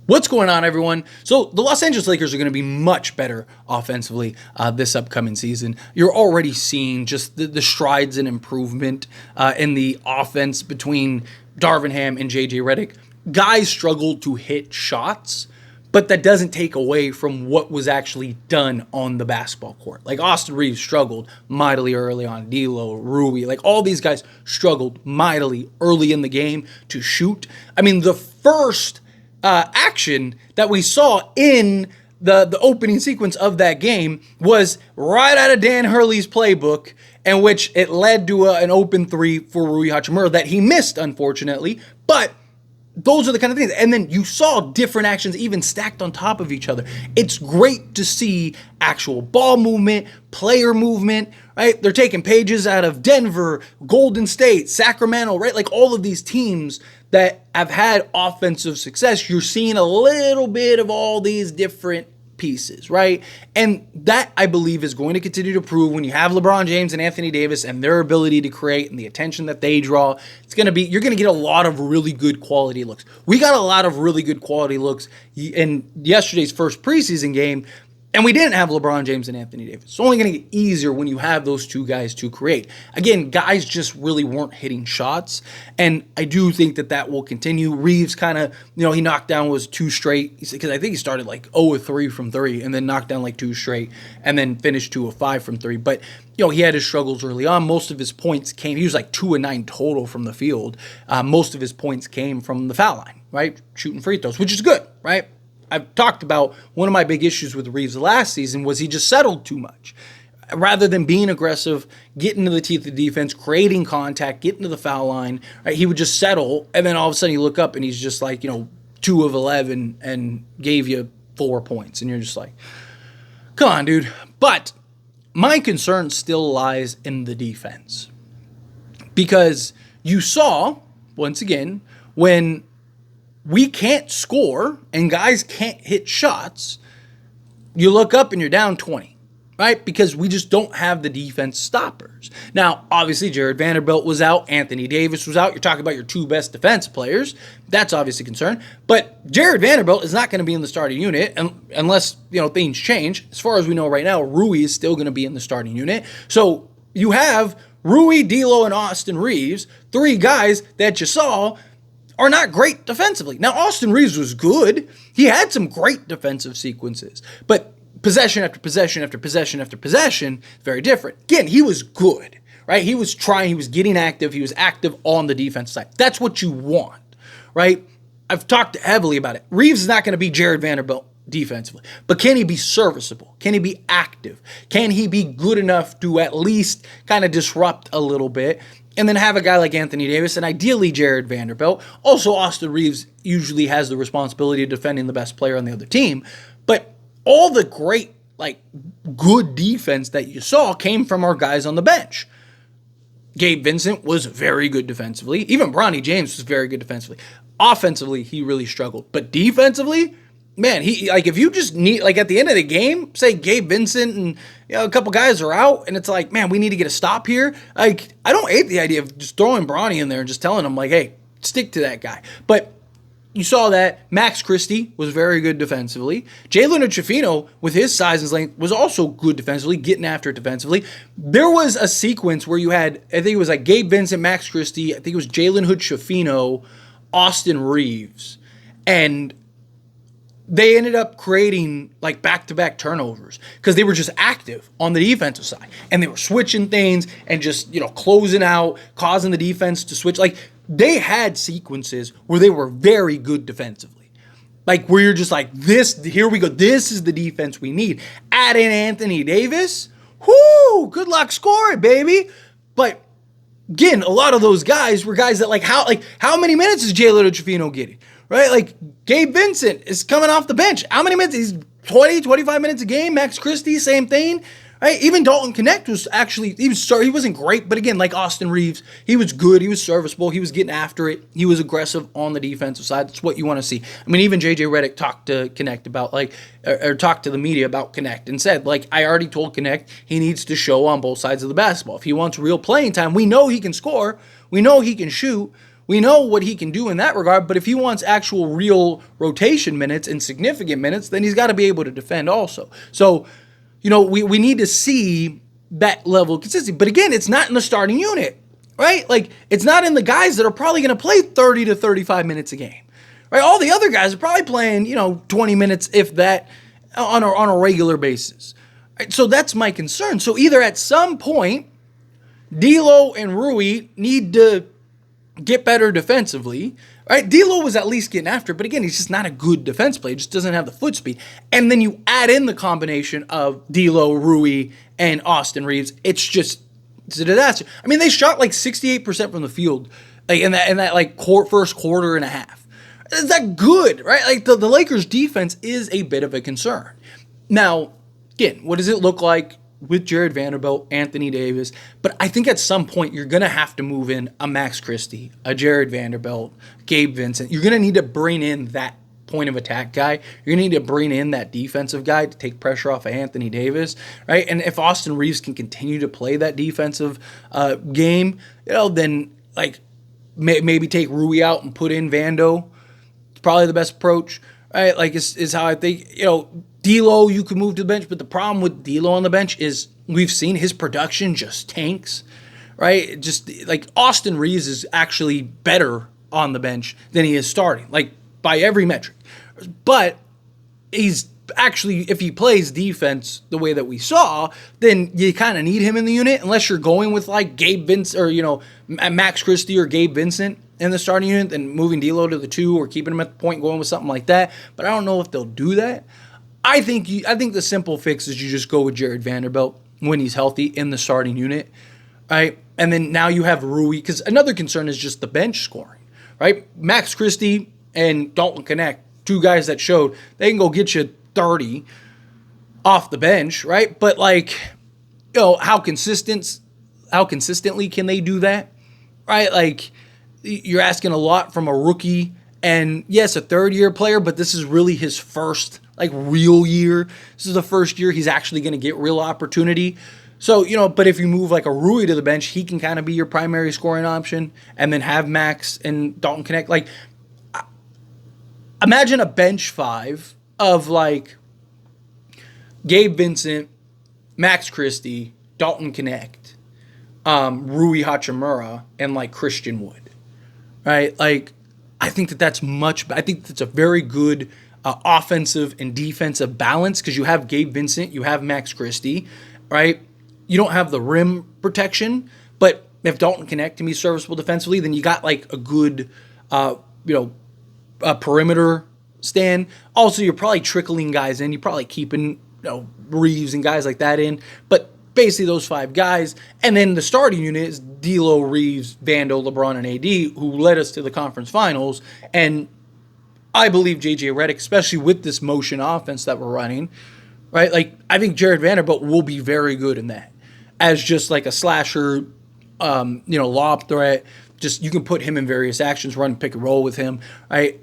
What's going on, everyone? So the Los Angeles Lakers are going to be much better offensively this upcoming season. You're already seeing just the strides and improvement in the offense between Darvin Ham and JJ Redick. Guys struggled to hit shots, but that doesn't take away from what was actually done on the basketball court. Like Austin Reeves struggled mightily early on, D'Lo, Rui, like all these guys struggled mightily early in the game to shoot. I mean, the first action that we saw in the opening sequence of that game was right out of Dan Hurley's playbook, in which it led to an open three for Rui Hachimura that he missed, unfortunately. But those are the kind of things. And then you saw different actions even stacked on top of each other. It's great to see actual ball movement, player movement, right? They're taking pages out of Denver, Golden State, Sacramento, right? Like all of these teams that have had offensive success, you're seeing a little bit of all these different pieces, right? And that, I believe, is going to continue to prove when you have LeBron James and Anthony Davis and their ability to create and the attention that they draw. You're going to get a lot of really good quality looks. We got a lot of really good quality looks in yesterday's first preseason game, and we didn't have LeBron James and Anthony Davis. It's only going to get easier when you have those two guys to create. Again, guys just really weren't hitting shots, and I do think that will continue. Reeves kind of, he knocked down was two straight, because I think he started like 0-3 from three, and then knocked down like two straight, and then finished 2-5 from three. But, he had his struggles early on. Most of his points came, he was like 2-9 total from the field. Most of his points came from the foul line, right? Shooting free throws, which is good, right? I've talked about one of my big issues with Reeves last season was he just settled too much. Rather than being aggressive, getting to the teeth of the defense, creating contact, getting to the foul line, right, he would just settle, and then all of a sudden you look up and he's just like, 2 of 11 and gave you 4 points. And you're just like, come on, dude. But my concern still lies in the defense. Because you saw, once again, when we can't score and guys can't hit shots, you look up and you're down 20, right? Because we just don't have the defense stoppers. Now, obviously, Jared Vanderbilt was out. Anthony Davis was out. You're talking about your two best defense players. That's obviously a concern. But Jared Vanderbilt is not going to be in the starting unit unless, things change. As far as we know right now, Rui is still going to be in the starting unit. So you have Rui, D'Lo, and Austin Reeves, 3 guys that you saw are not great defensively. Now, Austin Reeves was good. He had some great defensive sequences, but possession after possession after possession after possession, very different. Again, he was good, right? He was trying, he was getting active, he was active on the defense side. That's what you want, right? I've talked heavily about it. Reeves is not going to be Jared Vanderbilt defensively, but can he be serviceable? Can he be active? Can he be good enough to at least kind of disrupt a little bit? And then have a guy like Anthony Davis and ideally Jared Vanderbilt. Also, Austin Reeves usually has the responsibility of defending the best player on the other team. But all the great, good defense that you saw came from our guys on the bench. Gabe Vincent was very good defensively. Even Bronny James was very good defensively. Offensively, he really struggled. But defensively, man, if you just need, at the end of the game, say Gabe Vincent and a couple guys are out, and it's like, man, we need to get a stop here. I don't hate the idea of just throwing Bronny in there and just telling him, hey, stick to that guy. But you saw that Max Christie was very good defensively. Jalen Hood-Schifino, with his size and length, was also good defensively, getting after it defensively. There was a sequence where you had, I think it was Gabe Vincent, Max Christie, I think it was Jalen Hood-Schifino, Austin Reeves, and they ended up creating back-to-back turnovers because they were just active on the defensive side. And they were switching things and just, closing out, causing the defense to switch. They had sequences where they were very good defensively. Where you're just this, here we go. This is the defense we need. Add in Anthony Davis. Whoo, good luck scoring, baby. But again, a lot of those guys were guys that how many minutes is Jalen Hood-Schifino getting? Right? Gabe Vincent is coming off the bench. How many minutes? He's 20, 25 minutes a game. Max Christie, same thing. Right? Even Dalton Connect was actually, he wasn't great, but again, like Austin Reeves, he was good. He was serviceable. He was getting after it. He was aggressive on the defensive side. That's what you want to see. I mean, even JJ Redick talked to Connect about, or talked to the media about Connect and said, I already told Connect he needs to show on both sides of the basketball. If he wants real playing time, we know he can score. We know he can shoot. We know what he can do in that regard, but if he wants actual real rotation minutes and significant minutes, then he's got to be able to defend also. So, we need to see that level of consistency. But again, it's not in the starting unit, right? Like, it's not in the guys that are probably going to play 30 to 35 minutes a game, right? All the other guys are probably playing, 20 minutes, if that, on a regular basis. Right? So that's my concern. So either at some point, D'Lo and Rui need to get better defensively, right? D'Lo was at least getting after it, but again, he's just not a good defense player. He just doesn't have the foot speed. And then you add in the combination of D'Lo, Rui, and Austin Reeves. It's a disaster. I mean, they shot like 68% from the field, like in that like first quarter and a half. Is that good, right? Like the Lakers' defense is a bit of a concern. Now, again, what does it look like with Jared Vanderbilt, Anthony Davis? But I think at some point you're going to have to move in a Max Christie, a Jared Vanderbilt, Gabe Vincent. You're going to need to bring in that point of attack guy. You're going to need to bring in that defensive guy to take pressure off of Anthony Davis, right? And if Austin Reeves can continue to play that defensive game, then like maybe take Rui out and put in Vando. It's probably the best approach, right? Like is how I think, D'Lo, you could move to the bench, but the problem with D'Lo on the bench is we've seen his production just tanks, right? Just like Austin Reeves is actually better on the bench than he is starting, like by every metric. But he's actually, if he plays defense the way that we saw, then you kind of need him in the unit, unless you're going with like Gabe Vincent or, Max Christie or Gabe Vincent in the starting unit, then moving D'Lo to the 2 or keeping him at the point, going with something like that. But I don't know if they'll do that. I think the simple fix is you just go with Jared Vanderbilt when he's healthy in the starting unit, right? And then now you have Rui, because another concern is just the bench scoring, right? Max Christie and Dalton Connect, two guys that showed they can go get you 30 off the bench, right? But like, how consistently can they do that, right? Like, you're asking a lot from a rookie, and yes, a third-year player, but this is really his first real year. This is the first year he's actually going to get real opportunity. So, but if you move like a Rui to the bench, he can kind of be your primary scoring option, and then have Max and Dalton Connect. Like, imagine a bench 5 of like Gabe Vincent, Max Christie, Dalton Connect, Rui Hachimura, and like Christian Wood, right? Like, I think that's a very good offensive and defensive balance, because you have Gabe Vincent, you have Max Christie, right? You don't have the rim protection, but if Dalton Connect can be serviceable defensively, then you got like a good, a perimeter stand. Also, you're probably trickling guys in. You're probably keeping, Reeves and guys like that in, but basically those 5 guys. And then the starting unit is D'Lo, Reeves, Vando, LeBron, and AD, who led us to the conference finals. And I believe J.J. Redick, especially with this motion offense that we're running, right? Like, I think Jared Vanderbilt will be very good in that as just like a slasher, lob threat. Just, you can put him in various actions, run pick and roll with him, right?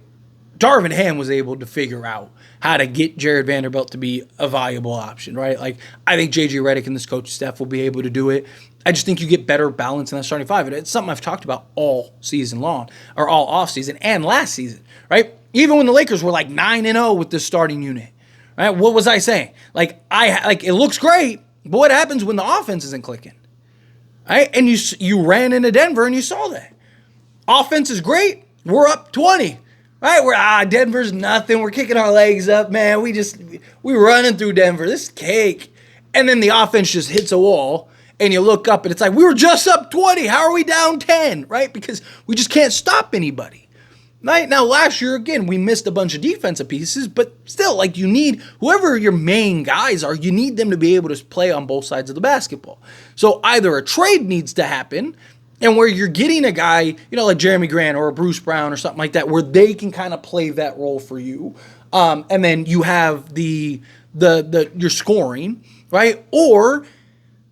Darvin Ham was able to figure out how to get Jared Vanderbilt to be a valuable option, right? Like, I think J.J. Redick and this coaching staff will be able to do it. I just think you get better balance in that starting 5. And it's something I've talked about all season long, or all offseason and last season, right? Even when the Lakers were like 9-0 with this starting unit, right? What was I saying? Like, it looks great, but what happens when the offense isn't clicking, right? And you ran into Denver and you saw that. Offense is great. We're up 20. Right, Denver's nothing. We're kicking our legs up, man. We're running through Denver. This is cake. And then the offense just hits a wall, and you look up, and it's like, we were just up 20. How are we down 10? Right? Because we just can't stop anybody. Right? Now, last year, again, we missed a bunch of defensive pieces, but still, like, you need, whoever your main guys are, you need them to be able to play on both sides of the basketball. So either a trade needs to happen, and where you're getting a guy, like Jeremy Grant or a Bruce Brown or something like that, where they can kind of play that role for you. And then you have your scoring, right? Or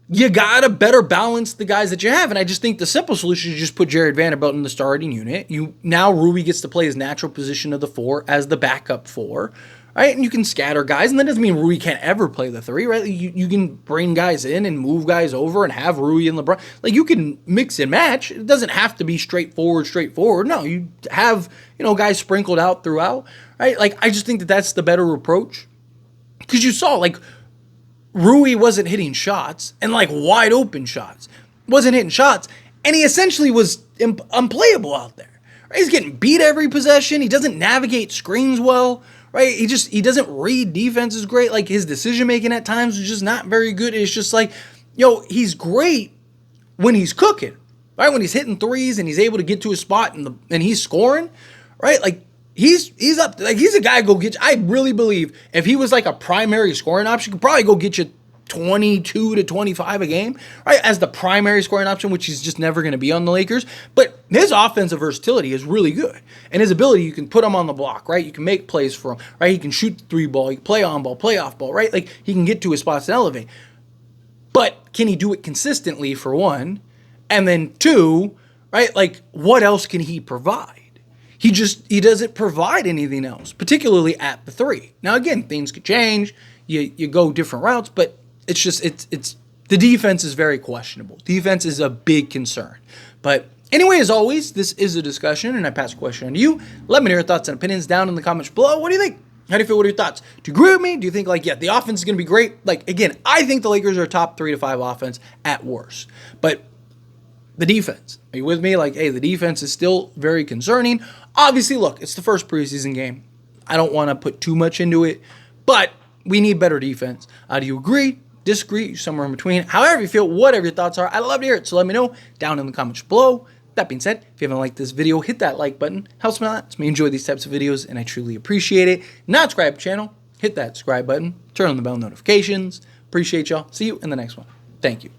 you got to better balance the guys that you have. And I just think the simple solution is just put Jared Vanderbilt in the starting unit. Now Rui gets to play his natural position of the 4 as the backup 4, right? And you can scatter guys, and that doesn't mean Rui can't ever play the 3, right? You can bring guys in and move guys over and have Rui and LeBron. Like, you can mix and match. It doesn't have to be straightforward. No, you have, guys sprinkled out throughout, right? Like, I just think that that's the better approach. Because you saw, like, Rui wasn't hitting shots, and, like, wide open shots. Wasn't hitting shots, and he essentially was unplayable out there. Right? He's getting beat every possession. He doesn't navigate screens well. Right? He doesn't read defenses great. Like, his decision making at times is just not very good. It's just like, he's great when he's cooking, right? When he's hitting threes and he's able to get to a spot and he's scoring, right? Like, he's up. Like, he's a guy go get. I really believe if he was like a primary scoring option, he could probably go get you 22 to 25 a game, right? As the primary scoring option, which he's just never going to be on the Lakers. But his offensive versatility is really good. And his ability, you can put him on the block, right? You can make plays for him, right? He can shoot the 3 ball, he can play on ball, play off ball, right? Like, he can get to his spots and elevate. But can he do it consistently, for one? And then 2, right? Like, what else can he provide? He doesn't provide anything else, particularly at the 3. Now, again, things could change. You go different routes, but it's just, it's the defense is very questionable. Defense is a big concern. But anyway, as always, this is a discussion, and I pass a question on to you. Let me know your thoughts and opinions down in the comments below. What do you think? How do you feel? What are your thoughts? Do you agree with me? Do you think, like, the offense is going to be great? Like, again, I think the Lakers are a top 3 to 5 offense at worst. But the defense, are you with me? Like, hey, the defense is still very concerning. Obviously, look, it's the first preseason game. I don't want to put too much into it, but we need better defense. Do you agree? Disagree? Somewhere in between? However you feel, whatever your thoughts are, I'd love to hear it. So let me know down in the comments below. That being said, if you haven't liked this video, hit that like button. Helps me a lot. It's me enjoy these types of videos, and I truly appreciate it. Not subscribe to the channel, hit that subscribe button. Turn on the bell notifications. Appreciate y'all. See you in the next one. Thank you.